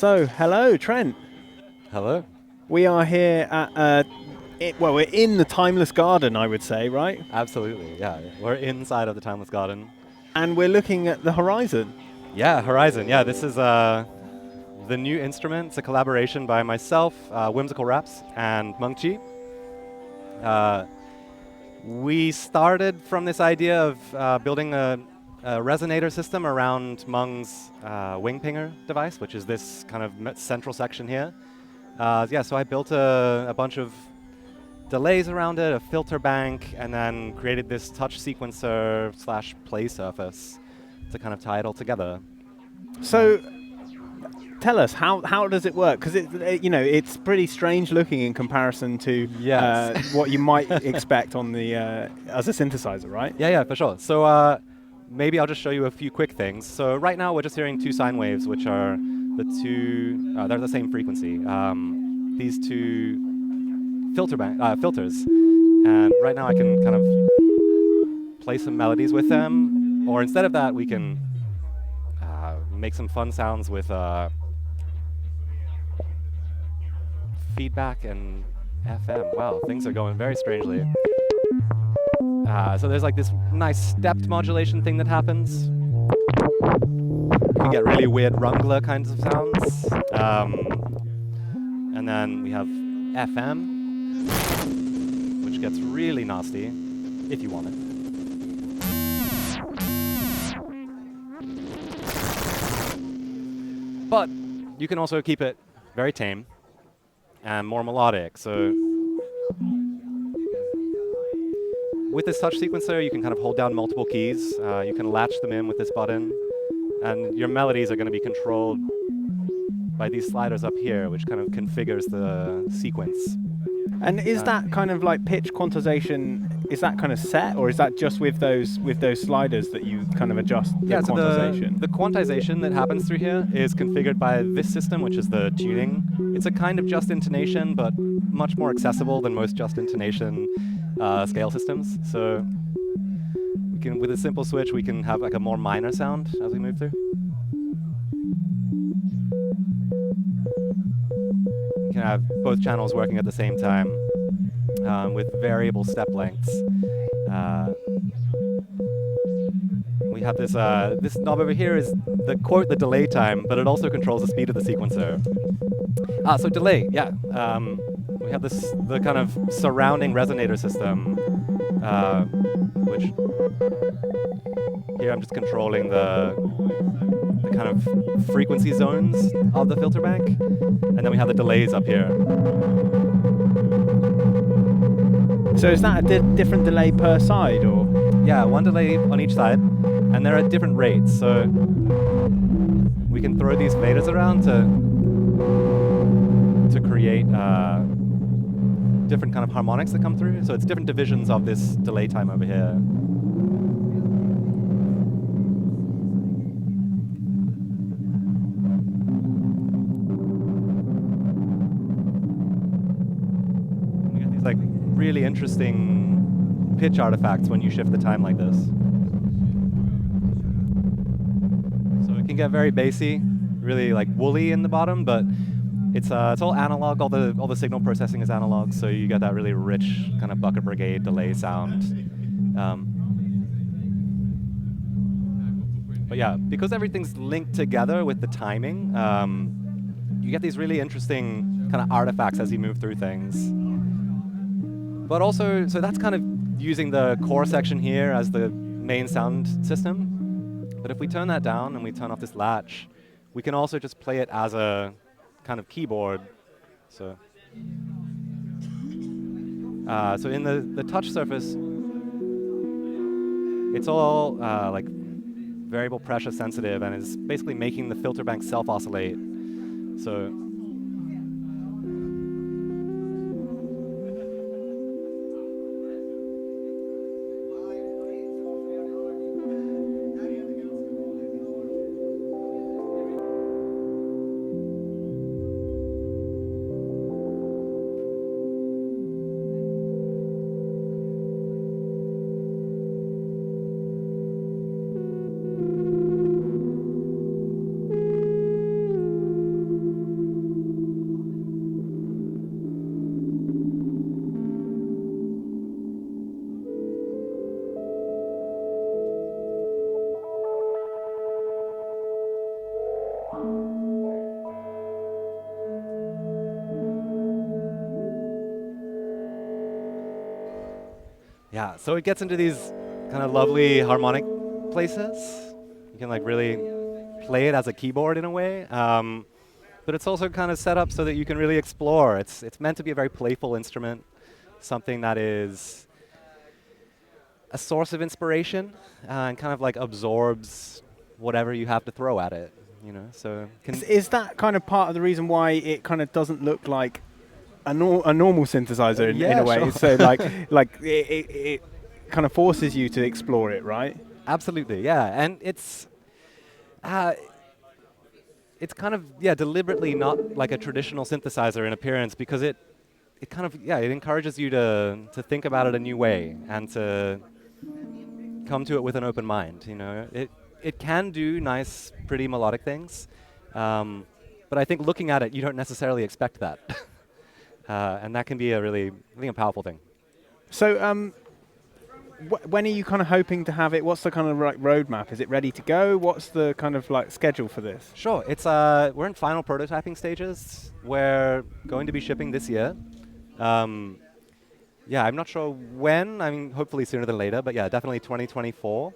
So, hello, Trent. Hello. We are here at, well, we're in the Timeless Garden, I would say, right? Absolutely, yeah. We're inside of the Timeless Garden. And we're looking at the horizon. Yeah, Horizon. Yeah, this is the new instrument. It's a collaboration by myself, Whimsical Raps, and Meng Chi. We started from this idea of building a resonator system around Meng's wing pinger device, which is this kind of central section here. Yeah, so I built a bunch of delays around it, a filter bank, and then created this touch sequencer slash play surface to kind of tie it all together. So, tell us, how does it work? Because it's pretty strange looking in comparison to what you might expect on the as a synthesizer, right? Yeah, for sure. So maybe I'll just show you a few quick things. So right now we're just hearing two sine waves, which are the two, they're the same frequency. These two filters. And right now I can kind of play some melodies with them. Or instead of that, we can make some fun sounds with feedback and FM. Wow, things are going very strangely. So there's like this nice stepped modulation thing that happens. You can get really weird Rungler kinds of sounds. And then we have FM, which gets really nasty, if you want it. But you can also keep it very tame and more melodic. So with this touch sequencer, you can kind of hold down multiple keys. You can latch them in with this button. And your melodies are going to be controlled by these sliders up here, which kind of configures the sequence. And is that kind of like pitch quantization, is that kind of set, or is that just with those sliders that you kind of adjust the quantization? So the quantization that happens through here is configured by this system, which is the tuning. It's a kind of just intonation, but much more accessible than most just intonation scale systems. So we can, with a simple switch, we can have like a more minor sound as we move through. You can have both channels working at the same time with variable step lengths. We have this this knob over here is the delay time, but it also controls the speed of the sequencer. So delay, yeah. We have the kind of surrounding resonator system, which here I'm just controlling the kind of frequency zones of the filter bank, and then we have the delays up here. So is that a different delay per side, or? Yeah, one delay on each side, and they're at different rates. So we can throw these faders around to create different kind of harmonics that come through. So it's different divisions of this delay time over here. We get these like really interesting pitch artifacts when you shift the time like this. So it can get very bassy, really like woolly in the bottom, but it's all analog. All the signal processing is analog, so you get that really rich kind of bucket brigade delay sound. But yeah, because everything's linked together with the timing, you get these really interesting kind of artifacts as you move through things. But also, so that's kind of using the core section here as the main sound system. But if we turn that down and we turn off this latch, we can also just play it as a kind of keyboard. So in the touch surface, it's all like variable pressure sensitive, and is basically making the filter bank self-oscillate. So Yeah, so it gets into these kind of lovely harmonic places. You can like really play it as a keyboard in a way. But it's also kind of set up so that you can really explore. It's meant to be a very playful instrument, something that is a source of inspiration and kind of like absorbs whatever you have to throw at it. You know, so is that kind of part of the reason why it kind of doesn't look like a normal synthesizer in a way? Sure. So like it kind of forces you to explore it, right? Absolutely, yeah, and it's kind of deliberately not like a traditional synthesizer in appearance because it kind of it encourages you to think about it a new way and to come to it with an open mind. You know, it can do nice, pretty melodic things, but I think looking at it, you don't necessarily expect that, and that can be a powerful thing. So when are you kind of hoping to have it? What's the kind of roadmap? Is it ready to go? What's the kind of like schedule for this? Sure, it's we're in final prototyping stages. We're going to be shipping this year. Yeah, I'm not sure when. I mean, hopefully sooner than later, but yeah, definitely 2024.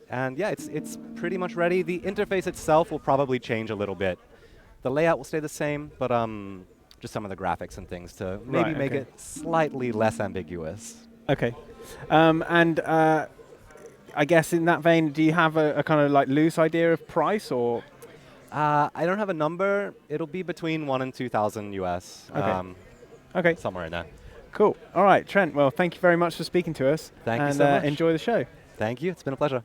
And yeah, it's pretty much ready. The interface itself will probably change a little bit. The layout will stay the same, but just some of the graphics and things to maybe make it slightly less ambiguous. Okay. And I guess in that vein, do you have a kind of like loose idea of price or? I don't have a number. It'll be between 1,000 and 2,000 US. Okay. Okay. Somewhere in there. Cool. All right, Trent. Well, thank you very much for speaking to us. Thank you so much. Enjoy the show. Thank you. It's been a pleasure.